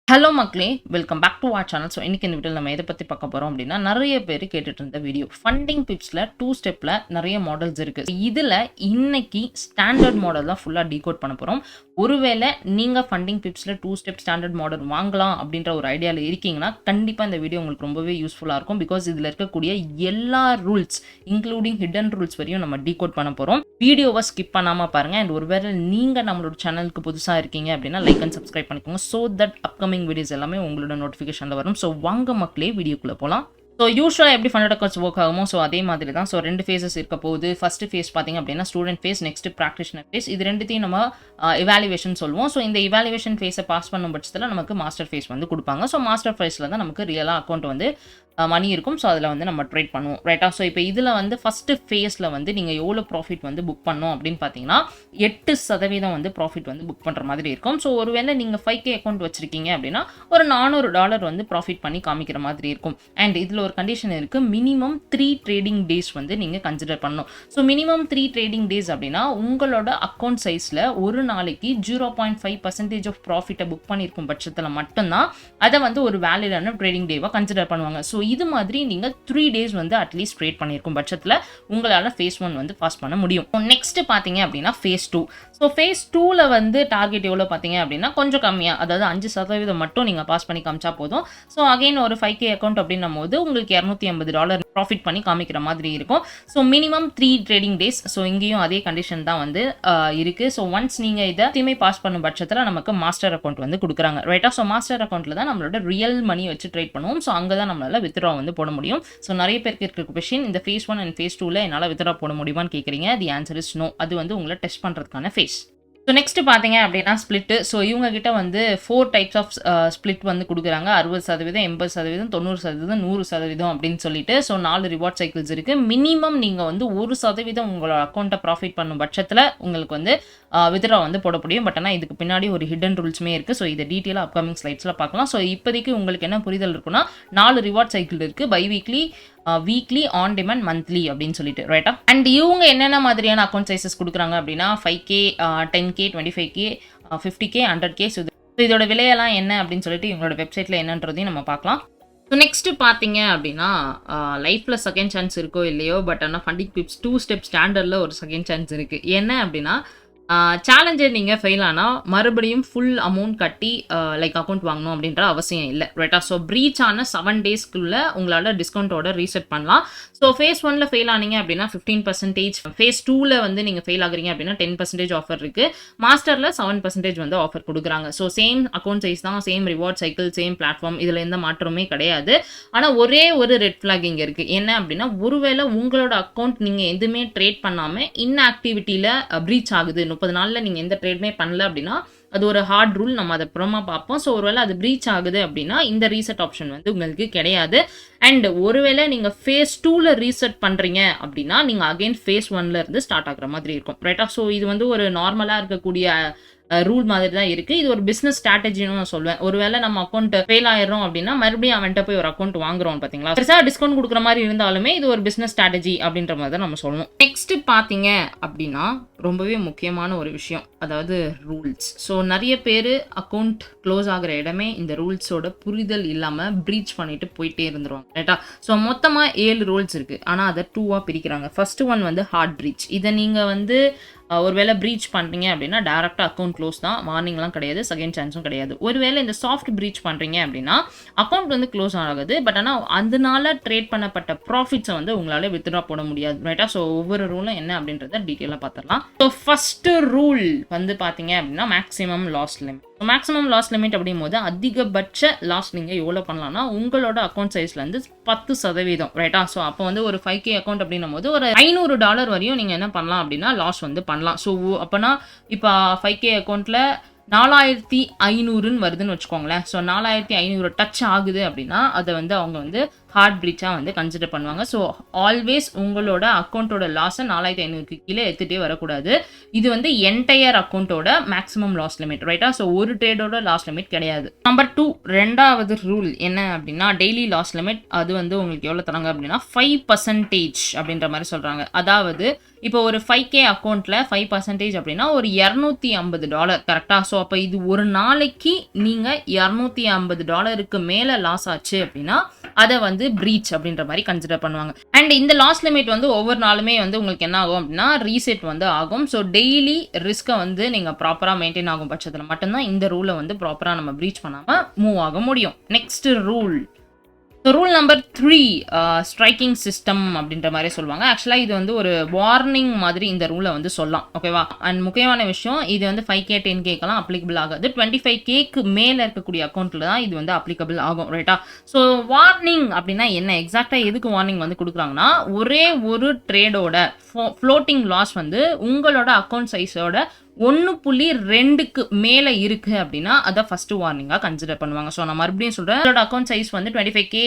Hello மக்களே, welcome back to our channel. So இன்றைக்கி இந்த வீடியோவில் நம்ம எதை பற்றி பார்க்க போகிறோம் அப்படின்னா, நிறைய பேர் கேட்டுட்டு இருந்த வீடியோ ஃபண்டிங் பிப்ஸில் 2 ஸ்டெப்பில் நிறைய மாடல்ஸ் இருக்குது. இதில் இன்னைக்கு ஸ்டாண்டர்ட் மாடல் தான் ஃபுல்லாக டீகோட் பண்ண போகிறோம். ஒருவேளை நீங்கள் ஃபண்டிங் பிப்ஸில் 2 ஸ்டெப் ஸ்டாண்டர்ட் மாடல் வாங்கலாம் அப்படின்ற ஒரு ஐடியாவில் இருக்கீங்கன்னா கண்டிப்பாக இந்த வீடியோ உங்களுக்கு ரொம்பவே யூஸ்ஃபுல்லாக இருக்கும். பிகாஸ் இதில் இருக்கக்கூடிய எல்லா ரூல்ஸ் இன்க்ளூடிங் ஹிடன் ரூல்ஸ் வரையும் நம்ம டீகோட் பண்ண போகிறோம். வீடியோவை ஸ்கிப் பண்ணாமல் பாருங்கள். அண்ட் ஒருவேளை நீங்கள் நம்மளோட சேனலுக்கு புதுசாக இருக்கீங்க அப்படின்னா லைக் அண்ட் சப்ஸ்கிரைப் பண்ணிக்கோங்க. ஸோ தட் அப்கமிங் வீடியோஸ் எல்லாமே உங்களோட நோட்டிஃபிகேஷன்ல வரும். ஸோ வாங்க மக்களே வீடியோக்குள்ள போகலாம். ஸோ யூஸ்வலாக எப்படி ஃபண்டட் அக்கௌண்ட்ஸ் ஒர்க் ஆகுமோ ஸோ அதே மாதிரி தான். ஸோ 2 ஃபேஸஸ் இருக்க போகுது. ஃபர்ஸ்ட் ஃபேஸ் பார்த்தீங்க அப்படின்னா student phase, next practitioner phase. இது ரெண்டுத்தையும் நம்ம இவாலுவேஷன் சொல்லுவோம். ஸோ இந்த இவாலுவேஷன் ஃபேஸை பாஸ் பண்ணும் பட்சத்தில் நமக்கு மாஸ்டர் ஃபேஸ் வந்து கொடுப்பாங்க. ஸோ மாஸ்டர் ஃபேஸில் தான் நமக்கு ரியலாக அக்கௌண்ட் வந்து மணி இருக்கும். ஸோ அதில் வந்து நம்ம ட்ரேட் பண்ணுவோம், ரைட்டா? ஸோ இப்போ இதில் வந்து ஃபஸ்ட்டு ஃபேஸில் வந்து நீங்கள் எவ்வளோ ப்ராஃபிட் வந்து புக் பண்ணோம் அப்படின்னு பார்த்தீங்கன்னா 8% வந்து ப்ராஃபிட் வந்து புக் பண்ணுற மாதிரி இருக்கும். ஸோ ஒருவேளை நீங்கள் 5K அக்கௌண்ட் வச்சுருக்கீங்க அப்படின்னா ஒரு $400 வந்து ப்ராஃபிட் பண்ணி காமிக்கிற மாதிரி இருக்கும். அண்ட் இதில் ஒரு கண்டிஷன் இருக்குது, மினிமம் 3 ட்ரேடிங் டேஸ் வந்து நீங்கள் கன்சிடர் பண்ணணும். ஸோ மினிமம் 3 ட்ரேடிங் டேஸ் அப்படின்னா உங்களோட அக்கௌண்ட் சைஸில் ஒரு நாளைக்கு 0.5% ஆஃப் ப்ராஃபிட்டை புக் பண்ணியிருக்கும் பட்சத்தில் மட்டும்தான் அதை வந்து ஒரு வேலிடான ட்ரேடிங் டேவாக கன்சிடர் பண்ணுவாங்க. ஸோ இது மாதிரி நீங்கள் 3 டேஸ் வந்து அட்லீஸ்ட் ட்ரேட் பண்ணியிருக்கும் பட்சத்தில் உங்களால் ஃபேஸ் 1 வந்து பாஸ் பண்ண முடியும். நெக்ஸ்ட் பார்த்தீங்க அப்படின்னா ஃபேஸ் 2. ஸோ ஃபேஸ் 2ல வந்து டார்கெட் எவ்வளோ பார்த்தீங்க அப்படின்னா கொஞ்சம் கம்மியாக, அதாவது 5% மட்டும் நீங்கள் பாஸ் பண்ணி காமிச்சா போதும். ஸோ அகைன் ஒரு 5K அக்கௌண்ட் அப்படின்னும் போது உங்களுக்கு $250 ப்ராஃபிட் பண்ணி காமிக்கிற மாதிரி இருக்கும். So minimum 3 trading days. So இங்கேயும் அதே கண்டிஷன் தான் வந்து இருக்குது. ஸோ ஒன்ஸ் நீங்கள் இதை தீமை பாஸ் பண்ணும் பட்சத்தில் நமக்கு மாஸ்டர் அக்கௌண்ட் வந்து கொடுக்குறாங்க, ரைட்டா? ஸோ மாஸ்டர் அக்கௌண்ட்டில் தான் நம்மளோட ரியல் மணி வச்சு ட்ரேட் பண்ணுவோம். ஸோ அங்கே தான் நம்மளால் வித்ட்ரா வந்து போட முடியும். ஸோ நிறைய பேருக்கு இருக்கிற கொஸ்டின், இந்த ஃபேஸ் 1 அண்ட் ஃபேஸ் 2ல என்னால் வித்ட்ரா போட முடியுமான்னு கேட்குறீங்க. The answer is no. அது வந்து உங்களை டெஸ்ட் பண்ணுறதுக்கான ஃபேஸ். ஸோ நெக்ஸ்ட் பார்த்தீங்க அப்படின்னா ஸ்பிளிட்டு. ஸோ இவங்க கிட்ட வந்து 4 டைப்ஸ் ஆஃப் ஸ்பிளிட் வந்து கொடுக்குறாங்க. 60%, 80%, 90%, 100% அப்படின்னு சொல்லிட்டு. ஸோ 4 ரிவார்ட் சைக்கிள்ஸ் இருக்குது. மினிமம் நீங்கள் வந்து 1% உங்களோட அக்கௌண்ட்டை ப்ராஃபிட் பண்ணும் பட்சத்தில் உங்களுக்கு வந்து வித்ட்ரா வந்து போட முடியும். பட் ஆனால் இதுக்கு பின்னாடி ஒரு ஹிடன் ரூல்ஸுமே இருக்குது. ஸோ இதை டீட்டெயிலாக அப்கமிங் ஸ்லைட்ஸில் பார்க்கலாம். ஸோ இப்போதைக்கு உங்களுக்கு என்ன புரிதல் இருக்குன்னா 4 ரிவார்ட் சைக்கிள் இருக்குது, bi weekly, weekly, on demand, monthly அப்படின்னு சொல்லிட்டு, ரைட்டா? அண்ட் இவங்க என்னென்ன மாதிரியான அக்கௌண்ட் சைஸஸ் கொடுக்குறாங்க அப்படின்னா 5K, 10K, 25K, 50K, 100K. So இதோட விலையெல்லாம் என்ன அப்படின்னு சொல்லிட்டு இவங்களோட வெப்சைட்டில் என்னன்றதையும் நம்ம பார்க்கலாம். ஸோ நெக்ஸ்ட்டு பார்த்தீங்க அப்படின்னா லைஃப்பில் செகண்ட் சான்ஸ் இருக்கோ இல்லையோ, பட் ஆனால் ஃபண்டிங் பிப்ஸ் 2 ஸ்டெப் ஸ்டாண்டர்டில் ஒரு செகண்ட் சான்ஸ் இருக்குது. என்ன அப்படின்னா சேலஞ்சர் நீங்கள் ஃபெயில் ஆனால் மறுபடியும் ஃபுல் அமௌண்ட் கட்டி லைக் அக்கௌண்ட் வாங்கணும் அப்படின்ற அவசியம் இல்லை, ரைட்டா? ஸோ ப்ரீச் ஆன 7 டேஸ்க்குள்ளே உங்களால் டிஸ்கவுண்ட்டோட ரீசெட் பண்ணலாம். ஸோ ஃபேஸ் 1ல ஃபெயில் ஆனீங்க அப்படின்னா 15%, ஃபேஸ் 2ல வந்து நீங்கள் ஃபெயில் ஆகுறீங்க அப்படின்னா 10% ஆஃபர் இருக்குது. மாஸ்டரில் 7% வந்து ஆஃபர் கொடுக்குறாங்க. ஸோ சேம் அக்கௌண்ட் சைஸ் தான், same reward cycle, same platform, இதில் எந்த மாற்றமே கிடையாது. ஆனால் ஒரே ஒரு ரெட் ஃப்ளாக் இங்கே இருக்குது. என்ன அப்படின்னா ஒருவேளை உங்களோட அக்கௌண்ட் நீங்கள் எதுவுமே ட்ரேட் பண்ணாமல் இன்ஆக்டிவிட்டியில் ப்ரீச் ஆகுது, 30 நாளில் நீங்கள் எந்த ட்ரேடுமே பண்ணல அப்படின்னா அது ஒரு ஹார்ட் ரூல், நம்ம அதை அப்புறமா பார்ப்போம். ஸோ ஒருவேளை அது ப்ரீச் ஆகுது அப்படின்னா இந்த ரீசெட் ஆப்ஷன் வந்து உங்களுக்கு கிடையாது. அண்ட் ஒருவேளை நீங்கள் ஃபேஸ் 2ல ரீசெட் பண்ணுறீங்க அப்படின்னா நீங்கள் அகைன் ஃபேஸ் 1ல இருந்து ஸ்டார்ட் ஆகுற மாதிரி இருக்கும், ரைட்டா? ஸோ இது வந்து ஒரு நார்மலாக இருக்கக்கூடிய ரூல் மாதிரி தான் இருக்குது. இது ஒரு பிஸ்னஸ் ஸ்ட்ராட்டஜின்னு நான் சொல்லுவேன். ஒருவேளை நம்ம அக்கௌண்ட் ஃபெயில் ஆயிடுறோம் அப்படின்னா மறுபடியும் அவன்கிட்ட போய் ஒரு அக்கௌண்ட் வாங்குறோம் பார்த்தீங்களா? பெருசாக டிஸ்கவுண்ட் கொடுக்குற மாதிரி இருந்தாலுமே இது ஒரு பிஸ்னஸ் ஸ்ட்ராட்டஜி அப்படின்ற மாதிரி தான் நம்ம சொல்லணும். நெக்ஸ்ட் பார்த்தீங்க அப்படின்னா ரொம்பவே முக்கியமான ஒரு விஷயம், அதாவது ரூல்ஸ். ஸோ நிறைய பேர் அக்கௌண்ட் க்ளோஸ் ஆகிற இடமே இந்த ரூல்ஸோட புரிதல் இல்லாமல் ப்ரீச் பண்ணிட்டு போயிட்டே இருந்துருவாங்க, ரைட்டா? ஸோ மொத்தமாக 7 ரூல்ஸ் இருக்குது. ஆனால் அதை 2ஆக பிரிக்கிறாங்க. ஃபர்ஸ்ட் ஒன் வந்து ஹார்ட் ப்ரீச். இதை நீங்கள் வந்து ஒருவேளை ப்ரீச் பண்ணுறீங்க அப்படின்னா டேரெக்டாக அக்கௌண்ட் க்ளோஸ் தான், வார்னிங்லாம் கிடையாது, செகண்ட் சான்ஸும் கிடையாது. ஒருவேளை இந்த சாஃப்ட் ப்ரீச் பண்ணுறீங்க அப்படின்னா அக்கௌண்ட் வந்து க்ளோஸ் ஆகுது, பட் ஆனால் அதனால ட்ரேட் பண்ணப்பட்ட ப்ராஃபிட்ஸை வந்து உங்களால் வித்ட்ரா போட முடியாது, ரைட்டா? ஸோ ஒவ்வொரு ரூலும் என்ன அப்படின்றத டீட்டெயிலாக பார்த்துடலாம். ஸோ ஃபஸ்ட்டு ரூல் வந்து பார்த்தீங்க அப்படின்னா maximum loss limit. Maximum loss limit அப்படிங்கும் போது அதிகபட்ச லாஸ் நீங்கள் எவ்வளோ பண்ணலாம்னா உங்களோட அக்கௌண்ட் சைஸ்லேருந்து 10%, ரைட்டா? ஸோ அப்போ வந்து ஒரு 5K அக்கௌண்ட் அப்படின்னும் போது ஒரு $500 வரையும் நீங்கள் என்ன பண்ணலாம் அப்படின்னா லாஸ் வந்து பண்ணலாம். ஸோ அப்போனா இப்போ 5K அக்கௌண்ட்டில் 4500 வருதுன்னு வச்சுக்கோங்களேன். ஸோ 4500 டச் ஆகுது அப்படின்னா அதை வந்து அவங்க வந்து ஹார்ட் பிரீச்சா வந்து கன்சிடர் பண்ணுவாங்க. ஸோ ஆல்வேஸ் உங்களோட அக்கௌண்ட்டோட லாஸை 4500க்கு கீழே எடுத்துகிட்டே வரக்கூடாது. இது வந்து என்டையர் அக்கௌண்ட்டோட மேக்ஸிமம் லாஸ் லிமிட், ரைட்டா? ஸோ ஒரு ட்ரேடோட லாஸ் லிமிட் கிடையாது. நம்பர் 2, ரெண்டாவது ரூல் என்ன அப்படின்னா டெய்லி லாஸ் லிமிட். அது வந்து உங்களுக்கு எவ்வளோ தராங்க அப்படின்னா 5% அப்படின்ற மாதிரி சொல்கிறாங்க. அதாவது இப்போ ஒரு 5K அக்கௌண்ட்டில் 5% அப்படின்னா ஒரு $250 கரெக்டாக? ஸோ அப்போ இது ஒரு நாளைக்கு நீங்கள் $250 மேலே லாஸ் ஆச்சு அப்படின்னா அதை வந்து பிரீச் அப்படின்ற மாதிரி கன்சிடர் பண்ணுவாங்க. அண்ட் இந்த லாஸ் லிமிட் வந்து ஒவ்வொரு நாளுமே வந்து உங்களுக்கு என்ன ஆகும் அப்படின்னா ரீசெட் வந்து ஆகும். ஸோ டெய்லி ரிஸ்க்கை வந்து நீங்கள் ப்ராப்பராக மெயின்டைன் ஆகும் பட்சத்தில் மட்டும்தான் இந்த ரூலை வந்து ப்ராப்பராக நம்ம பிரீச் பண்ணாமல் மூவ் ஆக முடியும். Next rule, so rule number 3, striking system அப்படின்ற மாதிரி சொல்லுவாங்க. ஆக்சுவலாக இது வந்து ஒரு வார்னிங் மாதிரி இந்த ரூலை வந்து சொல்லலாம், ஓகேவா? அண்ட் முக்கியமான விஷயம், இது வந்து 5K 10Kக்கெல்லாம் அப்ளிகபிள் ஆகாது. 25Kக்கு மேலே இருக்கக்கூடிய அக்கௌண்ட்டில் தான் இது வந்து அப்ளிகபிள் ஆகும், ரைட்டா? ஸோ வார்னிங் அப்படின்னா என்ன, எக்ஸாக்டாக எதுக்கு வார்னிங் வந்து கொடுக்குறாங்கன்னா ஒரே ஒரு ட்ரேடோட ஃப்ளோட்டிங் லாஸ் வந்து உங்களோட அக்கௌண்ட் சைஸோட 1.2க்கு மேலே இருக்குது அப்படின்னா அதை ஃபர்ஸ்ட் வார்னிங்காக கன்சிடர் பண்ணுவாங்க. ஸோ நான் மறுபடியும் சொல்கிறேன், உங்களோட அக்கௌண்ட் சைஸ் வந்து $25K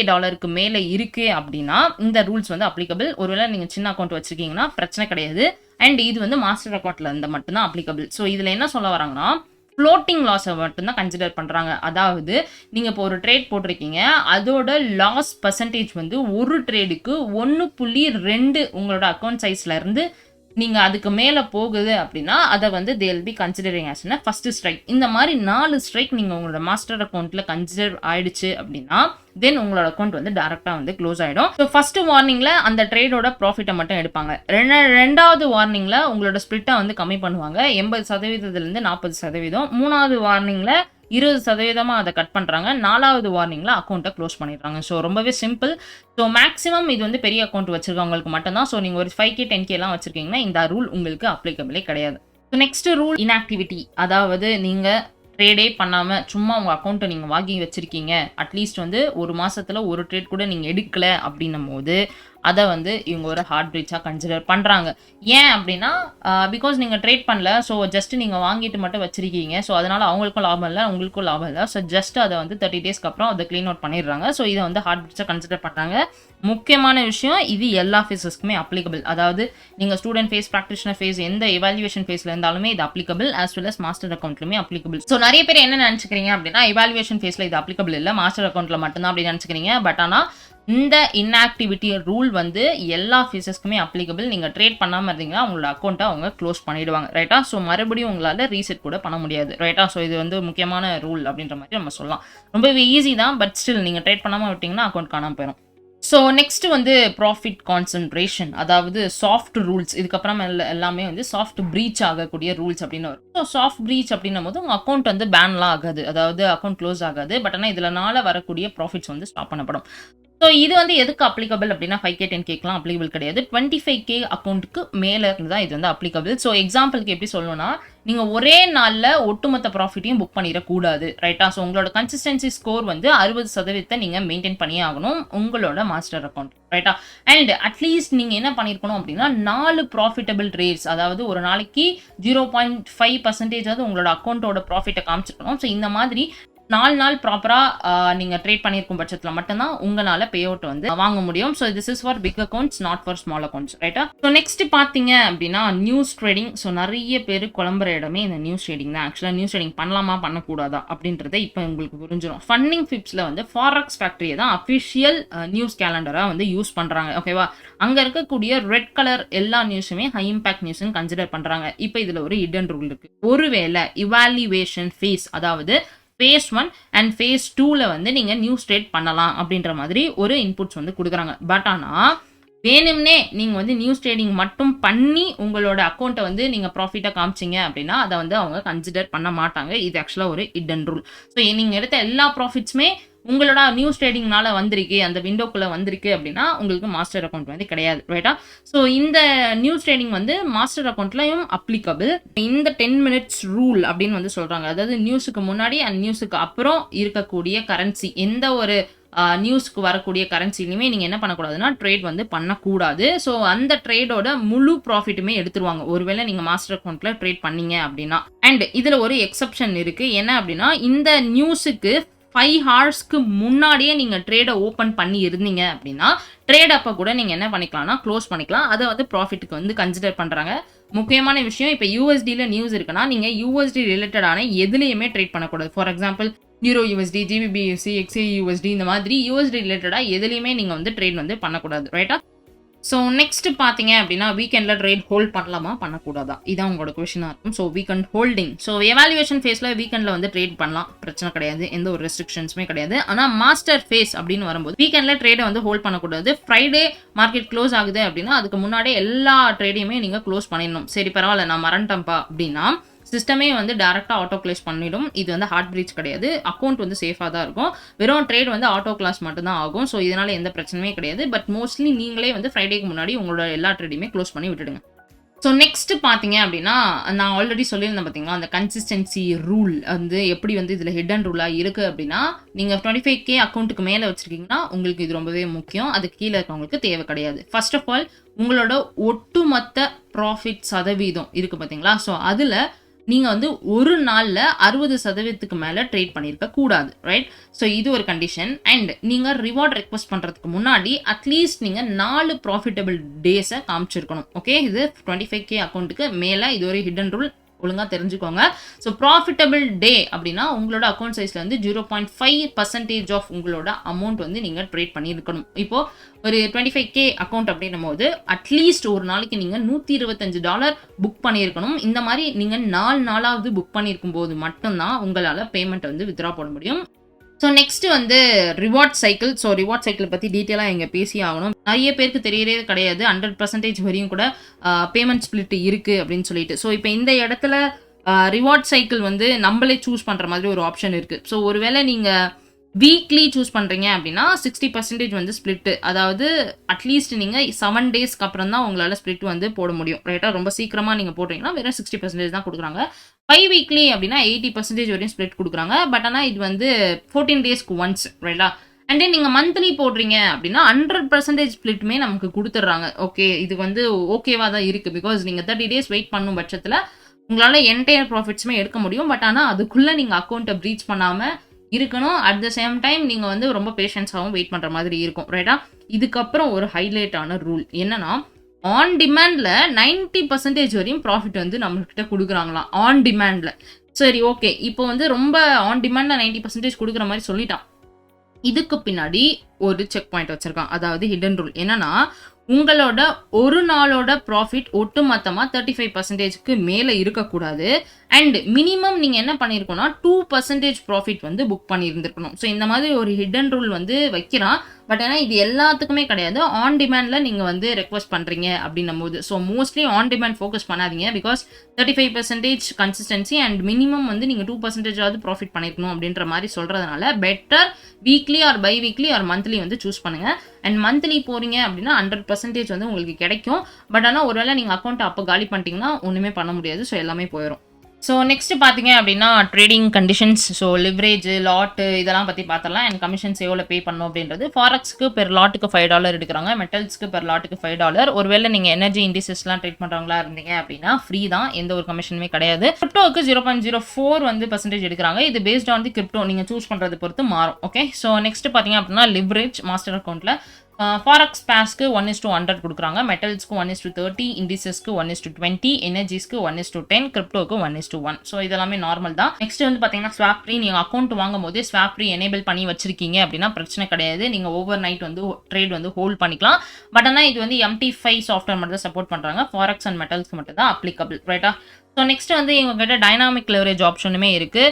மேலே இருக்குது அப்படின்னா இந்த ரூல்ஸ் வந்து அப்ளிகபிள். ஒருவேளை நீங்கள் சின்ன அக்கௌண்ட் வச்சுருக்கீங்கன்னா பிரச்சனை கிடையாது. அண்ட் இது வந்து மாஸ்டர் அக்கௌண்ட்டில் இருந்தால் மட்டும்தான் அப்ளிகபிள். ஸோ இதில் என்ன சொல்ல வராங்கன்னா ஃப்ளோட்டிங் லாஸை மட்டும்தான் கன்சிடர் பண்ணுறாங்க. அதாவது நீங்கள் இப்போ ஒரு ட்ரேட் போட்டிருக்கீங்க, அதோட லாஸ் பர்சன்டேஜ் வந்து ஒரு ட்ரேடுக்கு 1.2 உங்களோட அக்கௌண்ட் சைஸ்ல இருந்து நீங்கள் அதுக்கு மேலே போகுது அப்படின்னா அதை வந்து they will be considering as first strike. இந்த மாதிரி 4 ஸ்ட்ரைக் நீங்கள் உங்களோட மாஸ்டர் அக்கௌண்ட்டில் கன்சிடர் ஆயிடுச்சு அப்படின்னா தென் உங்களோட அக்கௌண்ட் வந்து டேரெக்டாக வந்து க்ளோஸ் ஆகிடும். ஸோ ஃபர்ஸ்ட் வார்னிங்கில் அந்த ட்ரேடோட ப்ராஃபிட்டை மட்டும் எடுப்பாங்க. ரெண்டாவது வார்னிங்கில் உங்களோட ஸ்பிளிட்டை வந்து கம்மி பண்ணுவாங்க 80%லேருந்து 40%. மூணாவது வார்னிங்கில் 20% அதை கட் பண்ணுறாங்க. 4வது வார்னிங்கில் அக்கௌண்ட்டை க்ளோஸ் பண்ணிடுறாங்க. ஸோ ரொம்பவே சிம்பிள். ஸோ மேக்ஸிமம் இது வந்து பெரிய அக்கௌண்ட் வச்சிருக்கவங்களுக்கு மட்டும்தான். ஸோ நீங்கள் ஒரு 5K 10Kலாம் வச்சிருக்கீங்கன்னா இந்த ரூல் உங்களுக்கு அப்ளிகபிளே கிடையாது. So next rule inactivity. அதாவது நீங்கள் ட்ரேடே பண்ணாமல் சும்மா உங்கள் அக்கௌண்ட்டை நீங்கள் வாங்கி வச்சுருக்கீங்க, அட்லீஸ்ட் வந்து ஒரு மாதத்தில் ஒரு ட்ரேட் கூட நீங்கள் எடுக்கலை அப்படின்னும் போது அதை வந்து இவங்க ஒரு ஹார்ட் பிரீச்சாக கன்சிடர் பண்ணுறாங்க. ஏன் அப்படின்னா பிகாஸ் நீங்கள் ட்ரேட் பண்ணல, ஸோ ஜஸ்ட் நீங்கள் வாங்கிட்டு மட்டும் வச்சிருக்கீங்க. ஸோ அதனால் அவங்களுக்கும் லாபம் இல்லை, உங்களுக்கும் லாபம் இல்லை. ஸோ ஜஸ்ட் அதை வந்து 30 டேஸ்க்கு அப்புறம் அதை க்ளீன் அவுட் பண்ணிடுறாங்க. ஸோ இதை வந்து ஹார்ட் பிரீச்சாக கன்சிடர் பண்ணுறாங்க. முக்கியமான விஷயம், இது எல்லா ஃபேஸஸ்க்குமே அப்ளிகபிள். அதாவது நீங்கள் ஸ்டூடெண்ட் ஃபேஸ், ப்ராக்டிஷனர் ஃபேஸ், எந்த எவாலுவேஷன் ஃபேஸில் இருந்தாலுமே இது applicable. As well as master அக்கௌண்ட்லுமே அப்ளிகபிள். ஸோ நிறைய பேர் என்ன நினச்சிக்கிறீங்க அப்படின்னா எவாலுவேஷன் ஃபேஸில் இது அப்ளிகபிள் இல்லை, மாஸ்டர் அக்கௌண்ட்டில் மட்டும்தான் அப்படி நினச்சிக்கிறீங்க. பட் ஆனால் இந்த இன்ஆக்டிவிட்டி ரூல் வந்து எல்லா ஃபேஸஸ்க்குமே அப்ளிகபிள். நீங்கள் ட்ரேட் பண்ணாமல் இருந்தீங்கன்னா உங்களோட அக்கௌண்ட்டை அவங்க க்ளோஸ் பண்ணிடுவாங்க, ரைட்டா? ஸோ மறுபடியும் உங்களால் ரீசெட் கூட பண்ண முடியாது, ரைட்டா? ஸோ இது வந்து முக்கியமான ரூல் அப்படின்ற மாதிரி நம்ம சொல்லலாம். ரொம்பவே ஈஸி தான், பட் ஸ்டில் நீங்கள் ட்ரேட் பண்ணாமல் விட்டிங்கன்னா அக்கௌண்ட் காணாமல் போயிடும். ஸோ நெக்ஸ்ட் வந்து ப்ராஃபிட் கான்சன்ட்ரேஷன், அதாவது சாஃப்ட் ரூல்ஸ். இதுக்கப்புறம் எல்லாமே வந்து சாஃப்ட் பிரீச் ஆகக்கூடிய ரூல்ஸ் அப்படின்னு வரும். ஸோ சாஃப்ட் பிரீச் அப்படின்னும் போது உங்கள் அக்கௌண்ட் வந்து பேன்லாம் ஆகாது, அதாவது அக்கௌண்ட் க்ளோஸ் ஆகாது. பட் ஆனால் இதனால வரக்கூடிய ப்ராஃபிட்ஸ் வந்து ஸ்டாப் பண்ணப்படும். ஸோ இது வந்து எதுக்கு அப்ளிகபிள் அப்படின்னா 5K 10Kலாம் அப்ளிகபிள் கிடையாது. 25K அக்கௌண்ட்டுக்கு மேலே இருந்து தான் இது வந்து அப்ளிகபிள். ஸோ எக்ஸாம்பிளுக்கு எப்படி சொல்லணும்னா நீங்கள் ஒரே நாளில் ஒட்டுமொத்த ப்ராஃபிட்டையும் புக் பண்ணிடக்கூடாது, ரைட்டா? ஸோ உங்களோட கன்சிஸ்டன்சி ஸ்கோர் வந்து 60% நீங்கள் மெயின்டைன் பண்ணியே ஆகணும் உங்களோட மாஸ்டர் அக்கௌண்ட், ரைட்டா? அண்ட் அட்லீஸ்ட் நீங்கள் என்ன பண்ணியிருக்கணும் அப்படின்னா 4 ப்ராஃபிட்டபிள் ட்ரேட்ஸ், அதாவது ஒரு நாளைக்கு 0.5% உங்களோட அக்கௌண்ட்டோட ப்ராஃபிட்டை காமிச்சிருக்கணும். ஸோ இந்த மாதிரி 4 நாள் ப்ராப்பராக நீங்கள் ட்ரேட் பண்ணியிருக்கும் பட்சத்தில் மட்டும்தான் உங்களால் பே அவுட் வந்து வாங்க முடியும். So this is for big accounts, not for small accounts, ரைட்டா? ஸோ நெக்ஸ்ட் பார்த்தீங்க அப்படின்னா நியூஸ் ட்ரேடிங். ஸோ நிறைய பேர் குழம்புற இடமே இந்த நியூஸ் ட்ரேடிங் தான். ஆக்சுவலாக நியூஸ் ட்ரேடிங் பண்ணலாமா பண்ணக்கூடாதா அப்படின்றத இப்போ உங்களுக்கு புரிஞ்சிடும். ஃபண்டிங் பிப்ஸில் வந்து ஃபாரெக்ஸ் ஃபேக்டரியை தான் அஃபிஷியல் நியூஸ் கேலண்டராக வந்து யூஸ் பண்ணுறாங்க, ஓகேவா? அங்கே இருக்கக்கூடிய ரெட் கலர் எல்லா நியூஸுமே ஹை இம்பாக்ட் நியூஸ்ன்னு கன்சிடர் பண்ணுறாங்க. இப்போ இதில் ஒரு ஹிடன் ரூல் இருக்குது. ஒருவேளை இவாலுவேஷன் ஃபேஸ், அதாவது phase 1 and phase 2ல வந்து நீங்கள் நியூஸ் ட்ரேட் பண்ணலாம் அப்படின்ற மாதிரி ஒரு இன்புட்ஸ் வந்து கொடுக்குறாங்க. பட் ஆனால் வேணும்னே நீங்கள் வந்து நியூஸ் ட்ரேடிங் மட்டும் பண்ணி உங்களோட அக்கௌண்ட்டை வந்து நீங்கள் ப்ராஃபிட்டாக காமிச்சிங்க அப்படின்னா அதை வந்து அவங்க கன்சிடர் பண்ண மாட்டாங்க. இது ஆக்சுவலாக ஒரு ஹிடன் ரூல். ஸோ நீங்கள் எடுத்த எல்லா ப்ராஃபிட்ஸுமே உங்களோட நியூஸ் ட்ரேடிங்னால வந்திருக்கு, அந்த விண்டோக்குள்ளே வந்திருக்கு அப்படின்னா உங்களுக்கு மாஸ்டர் அக்கௌண்ட் வந்து கிடையாது, ரைட்டா? ஸோ இந்த நியூஸ் ட்ரேடிங் வந்து மாஸ்டர் அக்கௌண்ட்லையும் அப்ளிகபிள். இந்த 10 minutes ரூல் அப்படின்னு வந்து சொல்கிறாங்க. அதாவது நியூஸுக்கு முன்னாடி அண்ட் நியூஸுக்கு அப்புறம் இருக்கக்கூடிய கரன்சி, எந்த ஒரு நியூஸ்க்கு வரக்கூடிய கரன்சிலையுமே நீங்கள் என்ன பண்ணக்கூடாதுன்னா ட்ரேட் வந்து பண்ணக்கூடாது. ஸோ அந்த ட்ரேடோட முழு ப்ராஃபிட்டுமே எடுத்துருவாங்க ஒருவேளை நீங்கள் மாஸ்டர் அக்கௌண்ட்டில் ட்ரேட் பண்ணீங்க அப்படின்னா. அண்ட் இதில் ஒரு எக்ஸப்ஷன் இருக்குது. என்ன அப்படின்னா இந்த நியூஸுக்கு 5 ஹார்ஸ்க்கு முன்னாடியே நீங்கள் ட்ரேடை ஓப்பன் பண்ணி இருந்தீங்க அப்படின்னா ட்ரேட் அப்போ கூட நீங்கள் என்ன பண்ணிக்கலாம்னா க்ளோஸ் பண்ணிக்கலாம். அதை வந்து ப்ராஃபிட்டுக்கு வந்து கன்சிடர் பண்ணுறாங்க. முக்கியமான விஷயம், இப்போ யூஎஸ்டியில் நியூஸ் இருக்குன்னா நீங்கள் யூஎஸ்டி ரிலேட்டடான எதுலேயுமே ட்ரேட் பண்ணக்கூடாது. For example euro USD, GBPSC, XAUUSD இந்த மாதிரி யூஎஸ்டி ரிலேட்டடாக எதுலேயுமே நீங்கள் வந்து ட்ரேட் வந்து பண்ணக்கூடாது. ரைட்டா? ஸோ நெக்ஸ்ட் பார்த்தீங்க அப்படின்னா வீக்கெண்டில் ட்ரேட் ஹோல்ட் பண்ணலாமா பண்ணக்கூடாதா, இதான் உங்களோட கொஷினாக இருக்கும். So weekend holding, so evaluation ஃபேஸில் வீக்கெண்டில் வந்து ட்ரேட் பண்ணலாம், பிரச்சனை கிடையாது, எந்த ஒரு ரெஸ்ட்ரிக்ஷன்ஸுமே கிடையாது. ஆனால் மாஸ்டர் ஃபேஸ் அப்படின்னு வரும்போது வீக்கெண்டில் ட்ரேடை வந்து ஹோல்ட் பண்ணக்கூடாது. ஃப்ரைடே மார்க்கெட் க்ளோஸ் ஆகுது அப்படின்னா அதுக்கு முன்னாடியே எல்லா ட்ரேடையுமே நீங்கள் க்ளோஸ் பண்ணிடணும். சரி பரவாயில்ல நான் மறந்துட்டேன்ப்பா அப்படின்னா சிஸ்டமே வந்து டேரெக்டாக ஆட்டோ கிளாஸ் பண்ணிடும். இது வந்து ஹார்ட் பிரீச் கிடையாது, அக்கௌண்ட் வந்து சேஃபாக தான் இருக்கும். வெறும் ட்ரேட் வந்து ஆட்டோ கிளாஸ் மட்டும் தான் ஆகும். ஸோ இதனால் எந்த பிரச்சனையுமே கிடையாது. பட் மோஸ்ட்லி நீங்களே வந்து ஃப்ரைடேக்கு முன்னாடி உங்களோட எல்லா ட்ரேடையுமே க்ளோஸ் பண்ணி விட்டுடுங்க. ஸோ நெக்ஸ்ட் பார்த்தீங்க அப்படின்னா நான் ஆல்ரெடி சொல்லியிருந்தேன் பார்த்தீங்களா, அந்த கன்சிஸ்டன்சி ரூல் வந்து எப்படி வந்து இதில் ஹிடன் ரூலாக இருக்குது அப்படின்னா, நீங்கள் 25K அக்கௌண்ட்டுக்கு மேலே வச்சுருக்கீங்கன்னா உங்களுக்கு இது ரொம்பவே முக்கியம். அதுக்கு கீழே இருக்கவங்களுக்கு தேவை கிடையாது. ஃபர்ஸ்ட் ஆஃப் ஆல் உங்களோட ஒட்டுமொத்த ப்ராஃபிட் சதவீதம் இருக்குது பார்த்தீங்களா, ஸோ அதில் நீங்கள் வந்து ஒரு நாளில் 60% மேலே ட்ரேட் பண்ணியிருக்க கூடாது. ரைட்? ஸோ இது ஒரு கண்டிஷன். அண்ட் நீங்கள் ரிவார்ட் ரெக்வஸ்ட் பண்ணுறதுக்கு முன்னாடி அட்லீஸ்ட் நீங்கள் 4 ப்ராஃபிட்டபிள் டேஸை காமிச்சிருக்கணும். ஓகே, இது 25K அக்கௌண்ட்டுக்கு மேலே இது ஒரு ஹிடன் ரூல், ஒழுங்காக தெரிஞ்சுக்கோங்க. ஸோ ப்ராஃபிட்டபிள் டே அப்படின்னா உங்களோட அக்கௌண்ட் சைஸில் வந்து 0.5% ஆஃப் உங்களோட அமௌண்ட் வந்து நீங்கள் ட்ரேட் பண்ணியிருக்கணும். இப்போது ஒரு 25K அக்கௌண்ட் அப்படின்னும் போது அட்லீஸ்ட் ஒரு நாளைக்கு நீங்கள் $125 புக் பண்ணியிருக்கணும். இந்த மாதிரி நீங்கள் 4 நாளாவது புக் பண்ணியிருக்கும் போது மட்டும்தான் உங்களால் பேமெண்ட் வந்து வித்ரா போட முடியும். ஸோ நெக்ஸ்ட் வந்து reward cycle. So reward cycle பற்றி டீட்டெயிலாக இங்கே பேசி ஆகணும். நிறைய பேருக்கு தெரியறதே கிடையாது 100% வரையும் கூட பேமெண்ட் ஸ்பிளிட் இருக்குது அப்படின்னு சொல்லிட்டு. ஸோ இப்போ இந்த இடத்துல ரிவார்ட் சைக்கிள் வந்து நம்மளே சூஸ் பண்ணுற மாதிரி ஒரு ஆப்ஷன் இருக்குது. ஸோ ஒருவேளை நீங்கள் வீக்லி சூஸ் பண்ணுறீங்க அப்படின்னா 60% வந்து ஸ்பிளிட்டு, அதாவது அட்லீஸ்ட் நீங்கள் 7 டேஸ்க்கு அப்புறம் தான் உங்களால் ஸ்பிளிட் வந்து போட முடியும். ரைட்டாக? ரொம்ப சீக்கிரமாக நீங்கள் போடுறீங்கன்னா வெறும் 60% தான் கொடுக்குறாங்க. 5 வீக்லி அப்படின்னா 80% வரையும் ஸ்பிளிட் கொடுக்குறாங்க. பட் ஆனால் இது வந்து 14 டேஸ்க்கு ஒன்ஸ். ரைட்டா? அண்ட் தென் நீங்கள் மந்த்லி போடுறீங்க அப்படின்னா 100% ஸ்பிளிட்டுமே நமக்கு கொடுத்துட்றாங்க. ஓகே, இது வந்து ஓகேவாக தான் இருக்குது. பிகாஸ் நீங்கள் 30 டேஸ் வெயிட் பண்ணும் பட்சத்தில் உங்களால் என்டையர் ப்ராஃபிட்ஸுமே எடுக்க முடியும். பட் ஆனால் அதுக்குள்ளே நீங்கள் அக்கௌண்ட்டை ப்ரீச் பண்ணாமல் இருக்கணும். அட் த சேம் டைம் நீங்கள் வந்து ரொம்ப பேஷன்ஸாகவும் வெயிட் பண்ணுற மாதிரி இருக்கும். ரைட்டா? இதுக்கப்புறம் ஒரு ஹைலைட்டான ரூல் என்னன்னா, ஆன் டிமாண்டில் 90% வரையும் ப்ராஃபிட் வந்து நம்மகிட்ட கொடுக்குறாங்களாம். ஆன் டிமாண்டில். சரி, ஓகே, இப்போ வந்து ரொம்ப ஆன் டிமாண்டில் 90% கொடுக்குற மாதிரி சொல்லிட்டான். இதுக்கு பின்னாடி ஒரு செக் பாயிண்ட் வச்சிருக்கான், அதாவது ஹிடன் ரூல். என்னன்னா, உங்களோட ஒரு நாளோட ப்ராஃபிட் ஒட்டுமொத்தமாக 35%க்கு மேலே இருக்கக்கூடாது. அண்ட் மினிமம் நீங்கள் என்ன பண்ணியிருக்கோன்னா 2% ப்ராஃபிட் வந்து புக் பண்ணியிருந்துருக்கணும். ஸோ இந்த மாதிரி ஒரு ஹிடன் ரூல் வந்து வைக்கிறான். பட் ஆனால் இது எல்லாத்துக்குமே கிடையாது. ஆன் டிமாண்டில் நீங்கள் வந்து ரெக்வஸ்ட் பண்ணுறீங்க அப்படின்னும் போது so mostly on demand focus பண்ணாதீங்க. பிகாஸ் 35% கன்சிஸ்டன்சி அண்ட் மினிமம் வந்து நீங்கள் 2% ப்ராஃபிட் பண்ணியிருக்கணும் அப்படின்ற மாதிரி சொல்கிறதுனால better weekly or bi weekly or monthly வந்து சூஸ் பண்ணுங்கள். அண்ட் மந்த்லி போகிறீங்க அப்படின்னா 100% வந்து உங்களுக்கு கிடைக்கும். பட் ஆனால் ஒருவேளை நீங்கள் அக்கௌண்ட்டை அப்போ காலி பண்ணிட்டீங்கன்னா ஒன்றுமே பண்ண முடியாது. ஸோ எல்லாமே போயிடும். ஸோ நெக்ஸ்ட் பார்த்தீங்க அப்படின்னா trading conditions. So leverage, lot இதெல்லாம் பற்றி பார்த்துடலாம். அண்ட் கமிஷன்ஸ் எவ்வளோ பே பண்ணணும் அப்படின்றது. ஃபாரெக்ஸ்க்கு பெர் லாட்டுக்கு $5 எடுக்கிறாங்க. மெட்டல்ஸ்க்கு பெர் லாட்டுக்கு $5. ஒருவேளை நீங்கள் எனர்ஜி இண்டிசஸ்லாம் ட்ரேட் பண்ணுறவங்களா இருந்தீங்க அப்படின்னா ஃப்ரீ தான், எந்த ஒரு கமிஷனுமே கிடையாது. கிரிப்டோவுக்கு 0.04 வந்து % எடுக்கிறாங்க. இது பேஸ்ட் ஆன் தி கிரிப்டோ, நீங்கள் சூஸ் பண்ணுறது பொறுத்து மாறும். ஓகே, ஸோ நெக்ஸ்ட் பார்த்தீங்க அப்படின்னா லிவரேஜ் மாஸ்டர் அக்கௌண்ட்டில் ஃபாரெக்ஸ் பேஸ்க்கு 1:100 கொடுக்குறாங்க. மெட்டல்ஸ்க்கு 1:30, இண்டிசஸ்க்கு 1:20, எனர்ஜிஸ்க்கு 1:10, கிரிப்டோக்கு 1:1. ஸோ இதெல்லாமே நார்மல் தான். நெக்ஸ்ட் வந்து பார்த்தீங்கன்னா ஸ்வாப் ஃப்ரீ. நீங்கள் அக்கௌண்ட் வாங்கும் போதே ஸ்வாப் ஃப்ரீ எனேபிள் பண்ணி வச்சிருக்கீங்க அப்படின்னா பிரச்சனை கிடையாது. நீங்கள் ஓவர் நைட் வந்து ட்ரேட் வந்து ஹோல்ட் பண்ணிக்கலாம். பட் ஆனால் இது வந்து MT5 சாஃப்ட்வேர் மட்டும் தான் சப்போர்ட் பண்ணுறாங்க. ஃபாரெக்ஸ் அண்ட் மெட்டல்ஸ்க்கு மட்டும் தான் அப்ளிகபிள். ரைட்டா? ஸோ நெக்ஸ்ட் வந்து எங்ககிட்ட டைனாமிக் லெவரேஜ் ஆப்ஷனுமே இருக்குது.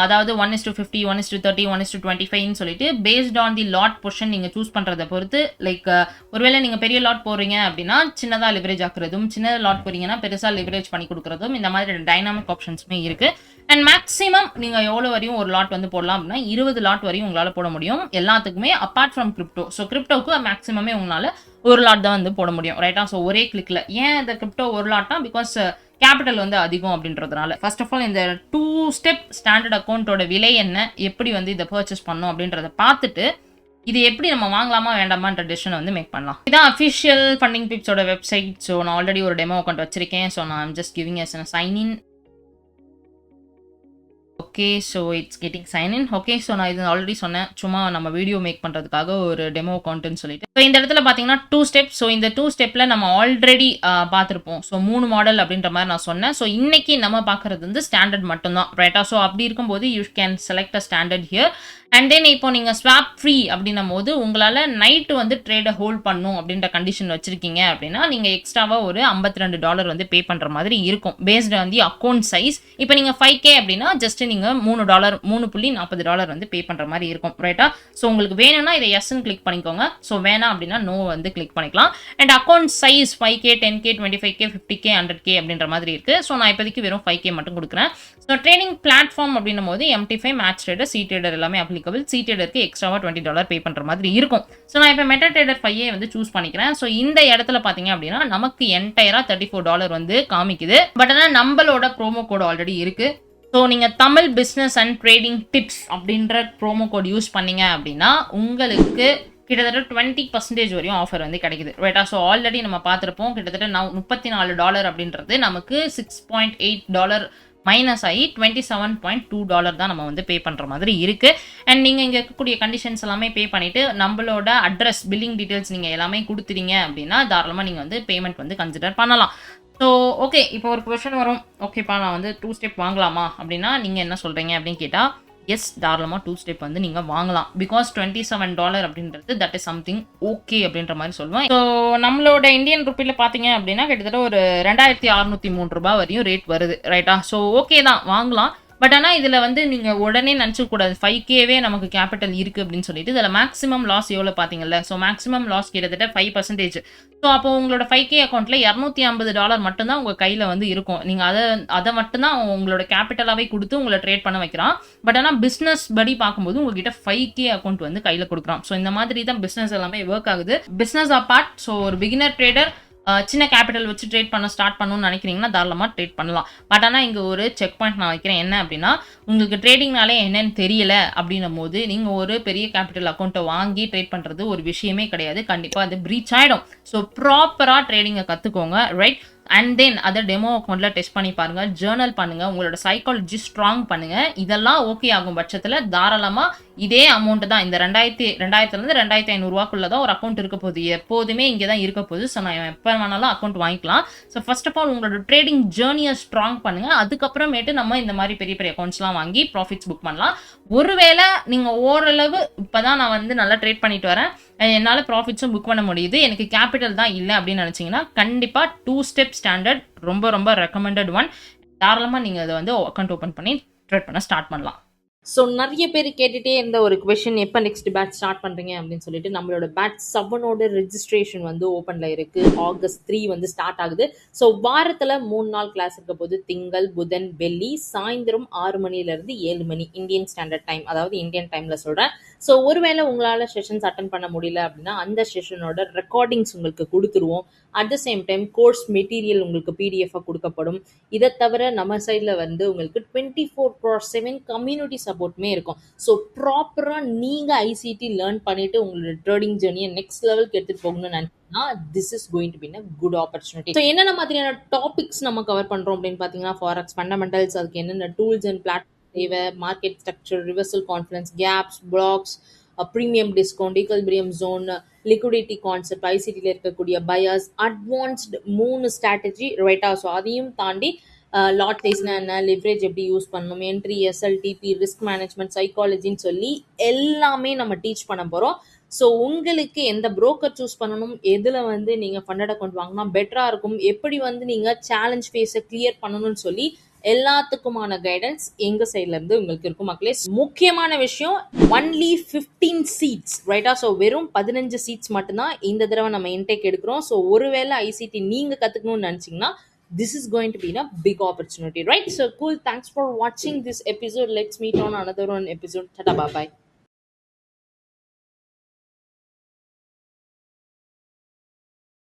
அதாவது 1:50, 1:30, 1:25 சொல்லிட்டு based on the lot position நீங்கள் சூஸ் பண்ணுறதை பொறுத்து. லைக் ஒருவேளை நீங்கள் பெரிய லாட் போடுறீங்க அப்படின்னா சின்னதாக லிவரேஜ் ஆக்குறதும், சின்ன லாட் போறீங்கன்னா பெருசாக லிவரேஜ் பண்ணி கொடுக்குறதும், இந்த மாதிரி டைனாமிக் ஆப்ஷன்ஸுமே இருக்குது. அண்ட் மேக்ஸிமம் நீங்கள் எவ்வளோ வரையும் ஒரு லாட் வந்து போடலாம் அப்படின்னா 20 லாட் வரையும் உங்களால் போட முடியும். எல்லாத்துக்குமே அப்பார்ட் ஃப்ரம் கிரிப்டோ. ஸோ கிரிப்டோக்கு மேக்ஸிமமே உங்களால் ஒரு லாட் தான் வந்து போட முடியும். ரைட்டா? ஸோ ஒரே கிளிக்கில். ஏன் இந்த கிரிப்டோ ஒரு லாட்னா பிகாஸ் கேபிட்டல் வந்து அதிகம் அப்படின்றதுனால. ஃபர்ஸ்ட் ஆஃப் ஆல் இந்த 2 ஸ்டெப் ஸ்டாண்டர்ட் அக்கௌண்ட்டோட விலை என்ன, எப்படி வந்து இதை பர்ச்சேஸ் பண்ணணும் அப்படின்றத பார்த்துட்டு இது எப்படி நம்ம வாங்கலாமா வேண்டாமான்ற டிசிஷனை வந்து மேக் பண்ணலாம். இதான் அஃபிஷியல் ஃபண்டிங் பிப்ஸோட வெப்சைட். ஸோ நான் ஆல்ரெடி ஒரு டெமோ அக்கௌண்ட் வச்சிருக்கேன். ஸோ நான் just giving as sign in. Okay. So it's getting sign in. Okay. So நான் இது ஆல்ரெடி சொன்னேன். சும்மா நம்ம வீடியோ மேக் பண்ணுறதுக்காக ஒரு டெமோ அக்கவுண்ட்னு சொல்லிட்டு. ஸோ இந்த இடத்துல பார்த்தீங்கன்னா 2 ஸ்டெப். ஸோ இந்த 2 ஸ்டெப்பில் நம்ம ஆல்ரெடி பார்த்துருப்போம். ஸோ 3 மாடல் அப்படின்ற மாதிரி நான் சொன்னேன். ஸோ இன்னைக்கு நம்ம பார்க்குறது வந்து ஸ்டாண்டர்ட் மட்டும்தான், ரைட்டா? ஸோ அப்படி இருக்கும்போது you can select a standard here. And then இப்போ நீங்கள் ஸ்வாப் ஃப்ரீ அப்படின்னும் போது உங்களால் நைட்டு வந்து ட்ரேடை ஹோல்ட் பண்ணும் அப்படின்ற கண்டிஷன் வச்சிருக்கீங்க அப்படின்னா நீங்கள் எக்ஸ்ட்ராவாக ஒரு $52 வந்து பே பண்ணுற மாதிரி இருக்கும், based on the account size. இப்போ நீங்கள் 5K அப்படின்னா ஜஸ்ட் நீங்கள் $3.40 வந்து பே பண்ணுற மாதிரி இருக்கும், ரைட்டா? ஸோ உங்களுக்கு வேணும்னா இதை எஸ்ன்னு கிளிக் பண்ணிக்கோங்க. ஸோ வேணாம் அப்படின்னா நோ வந்து கிளிக் பண்ணிக்கலாம். And account size 5K, 10K, 25K, 50K, 100K அப்படின்ற மாதிரி இருக்கு. ஸோ நான் இப்போதைக்கு வெறும் 5K மட்டும் கொடுக்குறேன். ஸோ ட்ரேடிங் பிளாட்ஃபார்ம் அப்படின்னும் போது MT5, match trader, C trader எல்லாமே அப்ளிகபிள். சி ட்ரேடருக்கு எக்ஸ்ட்ராவா $20 பே பண்ற மாதிரி இருக்கும். ஸோ நான் இப்போ மெட்டா ட்ரேடர் 5A வந்து சூஸ் பண்ணிக்கிறேன். ஸோ இந்த இடத்துல பார்த்தீங்க அப்படின்னா நமக்கு என்டையரா $34 வந்து காமிக்குது. பட் ஆனால் நம்மளோட ப்ரோமோ கோட் ஆல்ரெடி இருக்கு. ஸோ நீங்கள் Tamil business and trading tips அப்படின்ற ப்ரோமோ கோட் யூஸ் பண்ணீங்க அப்படின்னா உங்களுக்கு கிட்டத்தட்ட 20% வரையும் ஆஃபர் வந்து கிடைக்குது, ரைட்டா? ஸோ ஆல்ரெடி நம்ம பார்த்துருப்போம். கிட்டத்தட்ட $34 அப்படின்றது நமக்கு $6.8 மைனஸ் ஆகி $27.2 தான் நம்ம வந்து பே பண்ணுற மாதிரி இருக்குது. அண்ட் நீங்கள் இங்கே இருக்கக்கூடிய கண்டிஷன்ஸ் எல்லாமே பே பண்ணிவிட்டு நம்மளோட அட்ரஸ், பில்லிங் டீட்டெயில்ஸ் நீங்கள் எல்லாமே கொடுத்துட்டீங்க அப்படின்னா தாராளமாக நீங்கள் வந்து பேமெண்ட் வந்து கன்சிடர் பண்ணலாம். ஸோ ஓகே, இப்போ ஒரு கொஷன் வரும். ஓகேப்பா, நான் வந்து 2 ஸ்டெப் வாங்கலாமா அப்படின்னா நீங்கள் என்ன சொல்கிறீங்க அப்படின்னு கேட்டால், எஸ், தாராளமாக 2 ஸ்டெப் வந்து நீங்கள் வாங்கலாம். பிகாஸ் $27 அப்படின்றது தட் இஸ் சம்திங் ஓகே அப்படின்ற மாதிரி சொல்லுவேன். ஸோ நம்மளோட இந்தியன் ருப்பியில் பார்த்தீங்க அப்படின்னா கிட்டத்தட்ட ஒரு $2603 வரையும் ரேட் வருது, ரைட்டா? ஸோ ஓகே தான், வாங்கலாம். பட் ஆனால் இதில் வந்து நீங்கள் உடனே நினச்சக்கூடாது 5Kவே நமக்கு கேபிட்டல் இருக்குது அப்படின்னு சொல்லிட்டு. இதில் மேக்ஸிமம் லாஸ் எவ்வளோ பார்த்தீங்கல்ல? ஸோ மேக்ஸிமம் லாஸ் கிட்டத்தட்ட 5%. ஸோ அப்போ உங்களோட 5K அக்கௌண்ட்டில் $250 மட்டும்தான் உங்கள் கையில் வந்து இருக்கும். நீங்கள் அதை மட்டும்தான் உங்களோட கேபிட்டலாகவே கொடுத்து உங்களை ட்ரேட் பண்ண வைக்கிறான். பட் ஆனால் பிஸ்னஸ் படி பார்க்கும்போது உங்ககிட்ட 5K அக்கௌண்ட் வந்து கையில் கொடுக்குறான். ஸோ இந்த மாதிரி தான் பிஸ்னஸ் எல்லாமே ஒர்க் ஆகுது. பிஸ்னஸ் அப்பார்ட், ஸோ ஒரு பிகினர் ட்ரேடர் சின்ன கேபிட்டல் வச்சு ட்ரேட் பண்ண ஸ்டார்ட் பண்ணணும்னு நினைக்கிறீங்கன்னா தாராளமாக ட்ரேட் பண்ணலாம். பட் ஆனால் இங்கே ஒரு செக் பாயிண்ட் நான் வைக்கிறேன். என்ன அப்படின்னா, உங்களுக்கு ட்ரேடிங்னாலே என்னன்னு தெரியல அப்படின்னும் போது நீங்கள் ஒரு பெரிய கேபிட்டல் அக்கௌண்ட்டை வாங்கி ட்ரேட் பண்ணுறது ஒரு விஷயமே கிடையாது. கண்டிப்பாக அது ப்ரீச் ஆகிடும். ஸோ ப்ராப்பராக ட்ரேடிங்கை கற்றுக்கோங்க, ரைட்? அண்ட் தென் அதை டெமோ அக்கௌண்ட்டில் டெஸ்ட் பண்ணி பாருங்கள், ஜேர்னல் பண்ணுங்கள், உங்களோட சைக்காலஜி ஸ்ட்ராங் பண்ணுங்கள். இதெல்லாம் ஓகே ஆகும் பட்சத்தில் தாராளமாக இதே அமௌண்ட் தான், இந்த 2000 $2500 தான் ஒரு அக்கௌண்ட் இருக்க போகுது. எப்போதுமே இங்கே தான் இருக்க போகுது. ஸோ நான் எப்போ வேணாலும் அக்கௌண்ட் வாங்கிக்கலாம். ஸோ ஃபர்ஸ்ட் ஆஃப் ஆல் உங்களோட ட்ரேடிங் ஜேர்னியை ஸ்ட்ராங் பண்ணுங்கள். அதுக்கப்புறமேட்டு நம்ம இந்த மாதிரி பெரிய பெரிய அக்கௌண்ட்ஸ்லாம் வாங்கி ப்ராஃபிட்ஸ் புக் பண்ணலாம். ஒருவேளை நீங்கள் ஓரளவு இப்போ தான் நான் வந்து நல்லா ட்ரேட் பண்ணிட்டு வரேன், என்னால் ப்ராஃபிட்ஸும் புக் பண்ண முடியுது, எனக்கு கேபிட்டல் தான் இல்லை அப்படின்னு நினச்சிங்கன்னா கண்டிப்பாக 2 ஸ்டெப் ஸ்டாண்டர்ட் ரொம்ப ரொம்ப ரெக்கமெண்டட் ஒன். தாராளமாக நீங்கள் அதை வந்து அக்கௌண்ட் ஓப்பன் பண்ணி ட்ரேட் பண்ண ஸ்டார்ட் பண்ணலாம். ஸோ நிறைய பேர் கேட்டுகிட்டே இருந்த ஒரு கொஷின், எப்போ நெக்ஸ்ட் பேட்ச் ஸ்டார்ட் பண்ணுறீங்க அப்படின்னு சொல்லிட்டு. நம்மளோட பேட்ச் 7ஓட ரெஜிஸ்ட்ரேஷன் வந்து ஓப்பனில் இருக்குது. August 3 வந்து ஸ்டார்ட் ஆகுது. ஸோ வாரத்தில் 3 நாள் கிளாஸ் இருக்க போது திங்கள், புதன், வெள்ளி சாயந்தரம் 6 மணிலேருந்து 7 மணி இந்தியன் ஸ்டாண்டர்ட் டைம், அதாவது இந்தியன் டைமில் சொல்கிறேன். ஸோ ஒருவேளை உங்களால் செஷன்ஸ் அட்டன் பண்ண முடியல அப்படின்னா அந்த செஷனோட ரெக்கார்டிங்ஸ் உங்களுக்கு கொடுத்துருவோம். At the same time course material உங்களுக்கு PDF-ஆக கொடுக்கப்படும். இதை தவிர நம்ம சைடில் வந்து உங்களுக்கு 24/7 கம்யூனிட்டி சப்போர்ட்டுமே இருக்கும். ஸோ ப்ராப்பராக நீங்கள் ICT லேர்ன் பண்ணிவிட்டு உங்களோட ட்ரேடிங் ஜேர்னியை நெக்ஸ்ட் லெவலுக்கு எடுத்துகிட்டு போகணும்னு நினைச்சீங்கன்னா this is going to be a good opportunity. So என்னென்ன மாதிரியான டாபிக்ஸ் நம்ம கவர் பண்ணுறோம் அப்படின்னு பார்த்தீங்கன்னா, ஃபாரெக்ஸ் ஃபண்டமெண்டல்ஸ், அதுக்கு என்னென்ன டூல்ஸ் அண்ட் பிளாட்ஃபார்ம் தேவை, market structure, reversal confidence, gaps, blocks, premium discount, equilibrium zone, liquidity concept, ஐசிடியில் இருக்கக்கூடிய பயாஸ், அட்வான்ஸ்டு 3 ஸ்ட்ராட்டஜி, ரைட்டா? ஸோ அதையும் தாண்டி லாட் சைஸ்னா என்ன, லிவரேஜ் எப்படி யூஸ் பண்ணணும், என்ட்ரி, SLTP, ரிஸ்க் மேனேஜ்மெண்ட், சைக்காலஜின்னு சொல்லி எல்லாமே நம்ம டீச் பண்ண போகிறோம். ஸோ உங்களுக்கு எந்த புரோக்கர் சூஸ் பண்ணணும், எதில் வந்து நீங்கள் ஃபண்டட் அக்கௌண்ட் வாங்கினா பெட்டராக இருக்கும், எப்படி வந்து நீங்கள் சேலஞ்ச் ஃபேஸை கிளியர் பண்ணணும்னு சொல்லி எல்லாத்துக்குமான கைடன்ஸ் எங்க சைட்ல இருந்து உங்களுக்கு இருக்கும் மக்களே. முக்கியமான விஷயம், ஒன்லி 15 சீட்ஸ், ரைட்டா? ஸோ வெறும் 15 சீட்ஸ் மட்டும்தான் இந்த தடவை நம்ம இன்டேக் எடுக்கிறோம். ஸோ ஒருவேளை ICT நீங்க கத்துக்கணும்னு நினைச்சீங்கன்னா this is going to be a big opportunity, right? So cool, thanks for watching this episode. Let's meet on another one episode. Tata, bye bye.